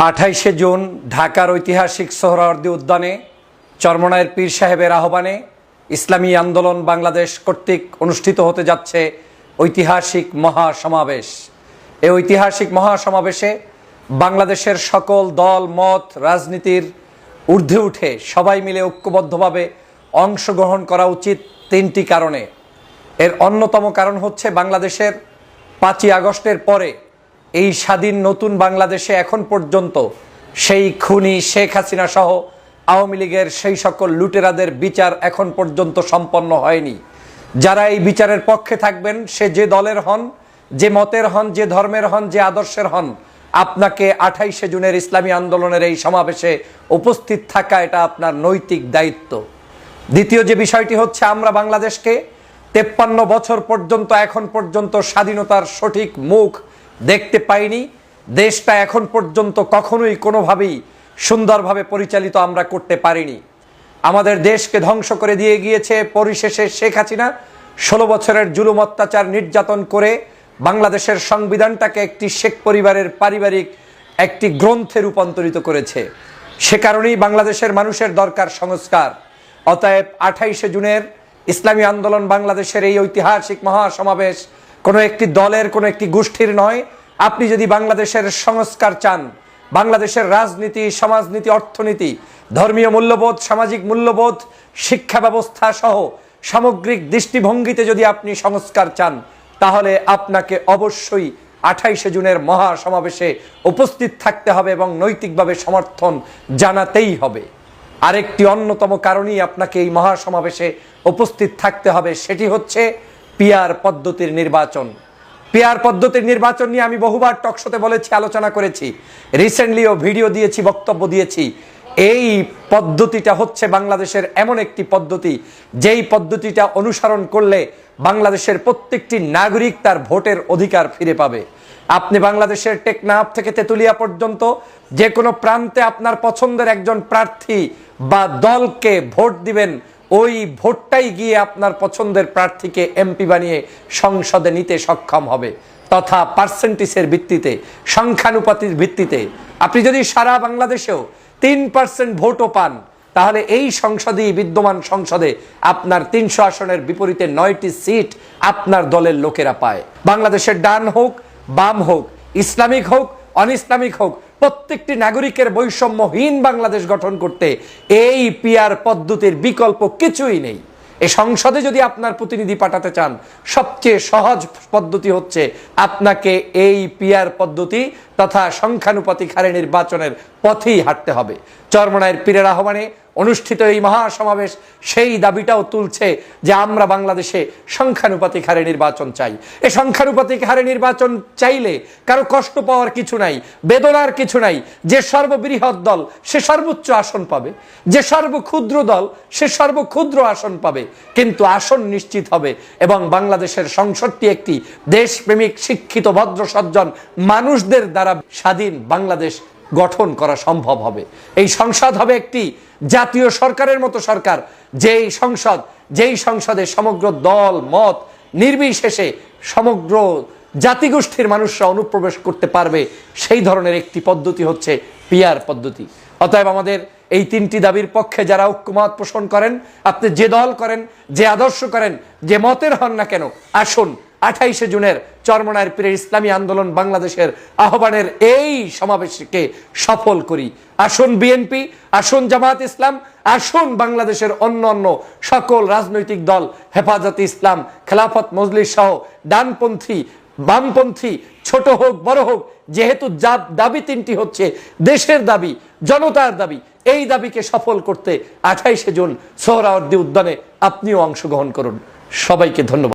28শে June ঢাকার ঐতিহাসিক সোহরাওয়ার্দী উদ্যানে চরমনায়ের পীর সাহেবের আহ্বানে ইসলামী আন্দোলন বাংলাদেশ কর্তৃক অনুষ্ঠিত হতে যাচ্ছে ঐতিহাসিক মহাসমাবেশ। এই ঐতিহাসিক মহাসমাবেশে বাংলাদেশের সকল দল মত রাজনীতির ঊর্ধ্বে উঠে সবাই মিলে ঐক্যবদ্ধভাবে অংশগ্রহণ করা উচিত তিনটি কারণে। এর অন্যতম কারণ হচ্ছে বাংলাদেশের 5ই আগস্টের পরে এই স্বাধীন নতুন বাংলাদেশে এখন পর্যন্ত সেই খুনি শেখ হাসিনা সহ আওয়ামী লীগের সেই সকল লুটেরাদের বিচার এখন পর্যন্ত সম্পন্ন হয়নি। যারা এই বিচারের পক্ষে থাকবেন, সে যে দলের হন, যে মতের হন, যে ধর্মের হন, যে আদর্শের হন, আপনাকে 28শে জুনের ইসলামী আন্দোলনের এই সমাবেশে উপস্থিত থাকা এটা আপনার নৈতিক দায়িত্ব। দ্বিতীয় যে বিষয়টি হচ্ছে, আমরা বাংলাদেশকে 53 বছর পর্যন্ত এখন পর্যন্ত স্বাধীনতার সঠিক মুখ দেখতে পাইনি। দেশটা এখন পর্যন্ত কখনোই কোনোভাবেই সুন্দরভাবে পরিচালিত আমরা করতে পারিনি। আমাদের দেশকে ধ্বংস করে দিয়ে গিয়েছে পরিশেষে শেখ হাসিনা। 16 বছরের জুলুম অত্যাচার নির্যাতন করে বাংলাদেশের সংবিধানটাকে একটি শেখ পরিবারের পারিবারিক একটি গ্রন্থে রূপান্তরিত করেছে। সে কারণেই বাংলাদেশের মানুষের দরকার সংস্কার। অতএব 28শে জুনের ইসলামী আন্দোলন বাংলাদেশের এই ঐতিহাসিক মহাসমাবেশ কোনো একটি দলের, কোনো একটি গোষ্ঠীর নয়। আপনি যদি বাংলাদেশের সংস্কার চান, বাংলাদেশের রাজনীতি, সমাজনীতি, অর্থনীতি, ধর্মীয় মূল্যবোধ, সামাজিক মূল্যবোধ, শিক্ষা ব্যবস্থা সহ সামগ্রিক দৃষ্টিভঙ্গিতে যদি আপনি সংস্কার চান, তাহলে আপনাকে অবশ্যই 28শে জুনের মহাসমাবেশে উপস্থিত থাকতে হবে এবং নৈতিকভাবে সমর্থন জানাতেই হবে। আরেকটি অন্যতম কারণেই আপনাকে এই মহাসমাবেশে উপস্থিত থাকতে হবে, সেটি হচ্ছে পিআর পদ্ধতির নির্বাচন। পিআর পদ্ধতির নির্বাচন নিয়ে আমি বহুবার টকশোতে বলেছি, আলোচনা করেছি, রিসেন্টলিও ভিডিও দিয়েছি, বক্তব্য দিয়েছি। এই পদ্ধতিটা হচ্ছে বাংলাদেশের এমন একটি পদ্ধতি, যেই পদ্ধতিটা অনুসরণ করলে বাংলাদেশের প্রত্যেকটি নাগরিক তার ভোটের অধিকার ফিরে পাবে। আপনি বাংলাদেশের টেকনাফ থেকে তেতুলিয়া পর্যন্ত যে কোনো প্রান্তে আপনার পছন্দের একজন প্রার্থী বা দলকে ভোট দিবেন, ওই ভোটটাই গিয়ে আপনার পছন্দের প্রার্থীকে এমপি বানিয়ে সংসদে নিতে সক্ষম হবে, তথা পার্সেন্টেজের ভিত্তিতে, সংখ্যানুপাতির ভিত্তিতে। আপনি যদি সারা বাংলাদেশেও 3% ভোটও পান, তাহলে এই সংসদেই, বিদ্যমান সংসদে আপনার 300 আসনের বিপরীতে 9টি সিট আপনার দলের লোকেরা পায়। বাংলাদেশের ডান হোক, বাম হোক, ইসলামিক হোক, অন ইসলামিক হোক, প্রত্যেকটি নাগরিকের বৈষম্যহীন বাংলাদেশ গঠন করতে এই পিআর পদ্ধতির বিকল্প কিছুই নেই। এই সংসদে যদি আপনার প্রতিনিধি পাঠাতে চান, সবচেয়ে সহজ পদ্ধতি হচ্ছে আপনাকে এই পিআর পদ্ধতি তথা সংখ্যানুপাতিক হারে নির্বাচনের পথেই হাঁটতে হবে। চরমনায়ের পীরের আহ্বানে অনুষ্ঠিত এই মহাসমাবেশ সেই দাবিটাও তুলছে যে আমরা বাংলাদেশে সংখ্যানুপাতিক হারে নির্বাচন চাই। এই সংখ্যানুপাতিক হারে নির্বাচন চাইলে কারো কষ্ট পাওয়ার কিছু নাই, বেদনার কিছু নাই। যে সর্ববৃহৎ দল সে সর্বোচ্চ আসন পাবে, যে সর্বক্ষুদ্র দল সে সর্বক্ষুদ্র আসন পাবে, কিন্তু আসন নিশ্চিত হবে এবং বাংলাদেশের সংসদটি একটি দেশপ্রেমিক, শিক্ষিত, ভদ্র, সজ্জন মানুষদের দ্বারা স্বাধীন বাংলাদেশ গঠন করা সম্ভব হবে। এই সংসদ হবে একটি জাতীয় সরকারের মতো সরকার, যেই সংসদে সমগ্র দল মত নির্বিশেষে সমগ্র জাতিগোষ্ঠীর মানুষরা অনুপ্রবেশ করতে পারবে। সেই ধরনের একটি পদ্ধতি হচ্ছে পিআর পদ্ধতি। অতএব আমাদের এই তিনটি দাবির পক্ষে যারা ঐক্যমত পোষণ করেন, আপনি যে দল করেন, যে আদর্শ করেন, যে মতের হন না কেন, আসুন 28শে জুনের চরমনায়ের পীরের ইসলামী আন্দোলন বাংলাদেশের আহ্বানের এই সমাবেশকে সফল করি। আসুন বিএনপি, আসুন জামাত ইসলাম, আসুন বাংলাদেশের অন্য সকল রাজনৈতিক দল, হেফাজতে ইসলাম, খেলাফত মজলিস সহ ডানপন্থী, বামপন্থী, ছোট হোক বড় হোক, যেহেতু দাবি তিনটি হচ্ছে দেশের দাবি, জনতার দাবি, এই দাবিকে সফল করতে 28শে জুন সোহরাওয়ার্দী উদ্যানে আপনিও অংশগ্রহণ করুন। সবাইকে ধন্যবাদ।